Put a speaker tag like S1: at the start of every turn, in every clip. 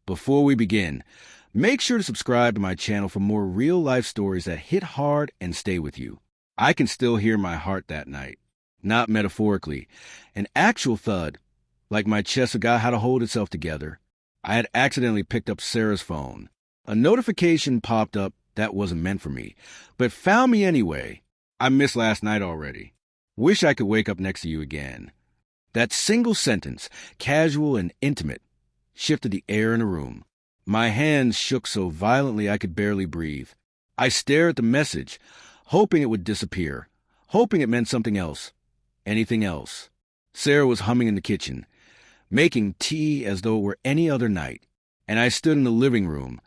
S1: Before we begin, make sure to subscribe to my channel for more real-life stories that hit hard and stay with you. I can still hear my heart that night. Not metaphorically. An actual thud, like my chest forgot how to hold itself together. I had accidentally picked up Sarah's phone. A notification popped up that wasn't meant for me, but found me anyway. I missed last night already. Wish I could wake up next to you again. That single sentence, casual and intimate, shifted the air in the room. My hands shook so violently I could barely breathe. I stared at the message, hoping it would disappear, hoping it meant something else, anything else. Sarah was humming in the kitchen, making tea as though it were any other night, and I stood in the living room,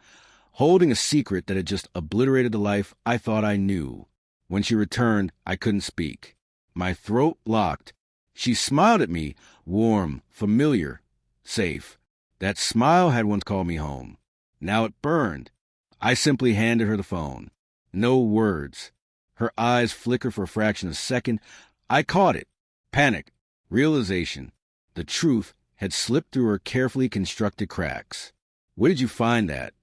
S1: holding a secret that had just obliterated the life I thought I knew. When she returned, I couldn't speak. My throat locked. She smiled at me, warm, familiar, safe. That smile had once called me home. Now it burned. I simply handed her the phone. No words. Her eyes flickered for a fraction of a second. I caught it. Panic. Realization. The truth had slipped through her carefully constructed cracks. Where did you find that?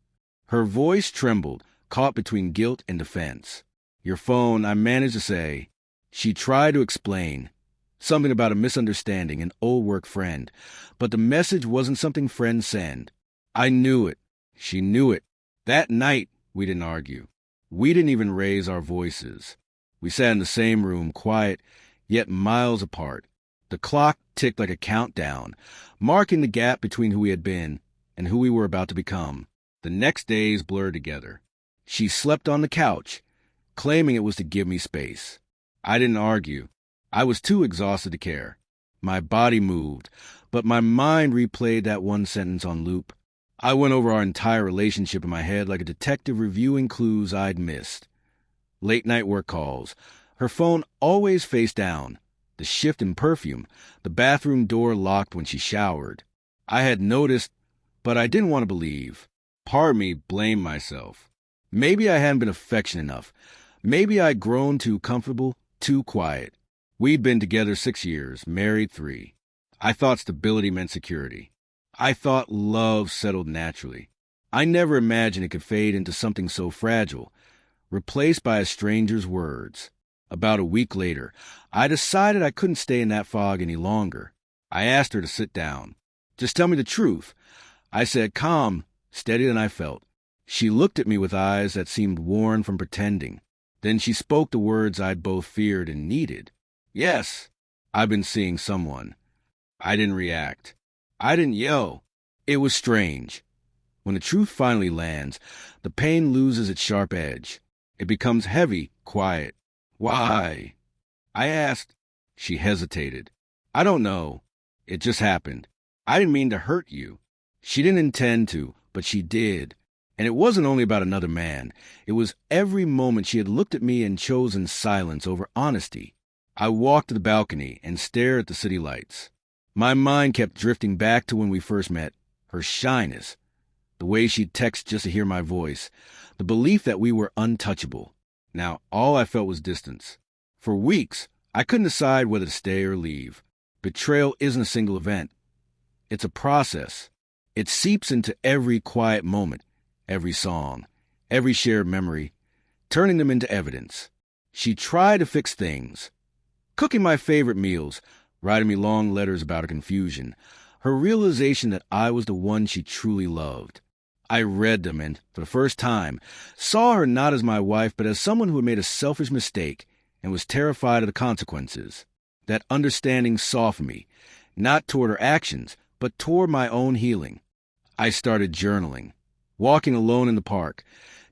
S1: Her voice trembled, caught between guilt and defense. Your phone, I managed to say. She tried to explain. Something about a misunderstanding, an old work friend. But the message wasn't something friends send. I knew it. She knew it. That night, we didn't argue. We didn't even raise our voices. We sat in the same room, quiet, yet miles apart. The clock ticked like a countdown, marking the gap between who we had been and who we were about to become. The next days blurred together. She slept on the couch, claiming it was to give me space. I didn't argue. I was too exhausted to care. My body moved, but my mind replayed that one sentence on loop. I went over our entire relationship in my head like a detective reviewing clues I'd missed. Late-night work calls. Her phone always face down. The shift in perfume. The bathroom door locked when she showered. I had noticed, but I didn't want to believe. Part of me blamed myself. Maybe I hadn't been affectionate enough. Maybe I'd grown too comfortable, too quiet. We'd been together 6 years, married 3. I thought stability meant security. I thought love settled naturally. I never imagined it could fade into something so fragile, replaced by a stranger's words. About a week later, I decided I couldn't stay in that fog any longer. I asked her to sit down. Just tell me the truth. I said, calm, steadier than I felt. She looked at me with eyes that seemed worn from pretending. Then she spoke the words I'd both feared and needed. Yes, I've been seeing someone. I didn't react. I didn't yell. It was strange. When the truth finally lands, the pain loses its sharp edge. It becomes heavy, quiet. Why? I asked. She hesitated. I don't know. It just happened. I didn't mean to hurt you. She didn't intend to, but she did. And it wasn't only about another man. It was every moment she had looked at me and chosen silence over honesty. I walked to the balcony and stared at the city lights. My mind kept drifting back to when we first met. Her shyness. The way she'd text just to hear my voice. The belief that we were untouchable. Now, all I felt was distance. For weeks, I couldn't decide whether to stay or leave. Betrayal isn't a single event. It's a process. It seeps into every quiet moment, every song, every shared memory, turning them into evidence. She tried to fix things. Cooking my favorite meals, writing me long letters about her confusion, her realization that I was the one she truly loved. I read them and, for the first time, saw her not as my wife but as someone who had made a selfish mistake and was terrified of the consequences. That understanding softened me, not toward her actions, but toward my own healing. I started journaling, walking alone in the park,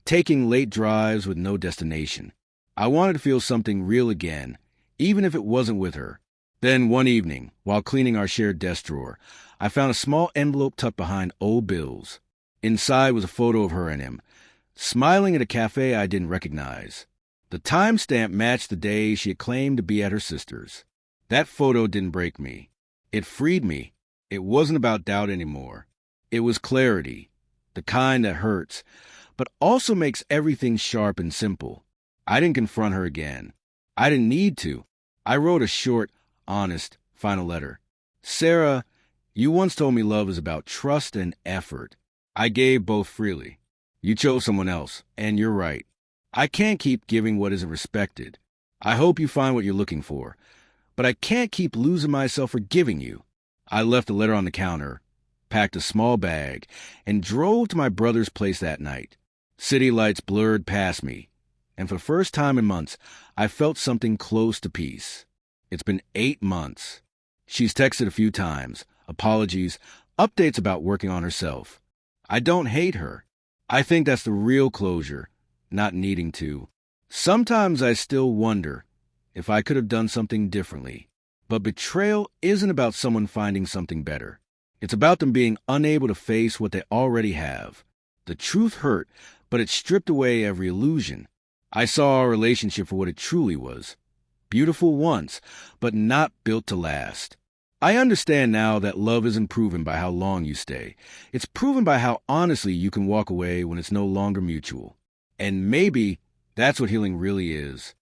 S1: taking late drives with no destination. I wanted to feel something real again, even if it wasn't with her. Then one evening, while cleaning our shared desk drawer, I found a small envelope tucked behind old bills. Inside was a photo of her and him, smiling at a cafe I didn't recognize. The timestamp matched the day she had claimed to be at her sister's. That photo didn't break me. It freed me. It wasn't about doubt anymore. It was clarity, the kind that hurts, but also makes everything sharp and simple. I didn't confront her again. I didn't need to. I wrote a short, honest, final letter. Sarah, you once told me love is about trust and effort. I gave both freely. You chose someone else, and you're right. I can't keep giving what isn't respected. I hope you find what you're looking for, but I can't keep losing myself for giving you. I left the letter on the counter, packed a small bag, and drove to my brother's place that night. City lights blurred past me, and for the first time in months, I felt something close to peace. It's been 8 months. She's texted a few times, apologies, updates about working on herself. I don't hate her. I think that's the real closure, not needing to. Sometimes I still wonder if I could have done something differently. But betrayal isn't about someone finding something better. It's about them being unable to face what they already have. The truth hurt, but it stripped away every illusion. I saw our relationship for what it truly was. Beautiful once, but not built to last. I understand now that love isn't proven by how long you stay. It's proven by how honestly you can walk away when it's no longer mutual. And maybe that's what healing really is.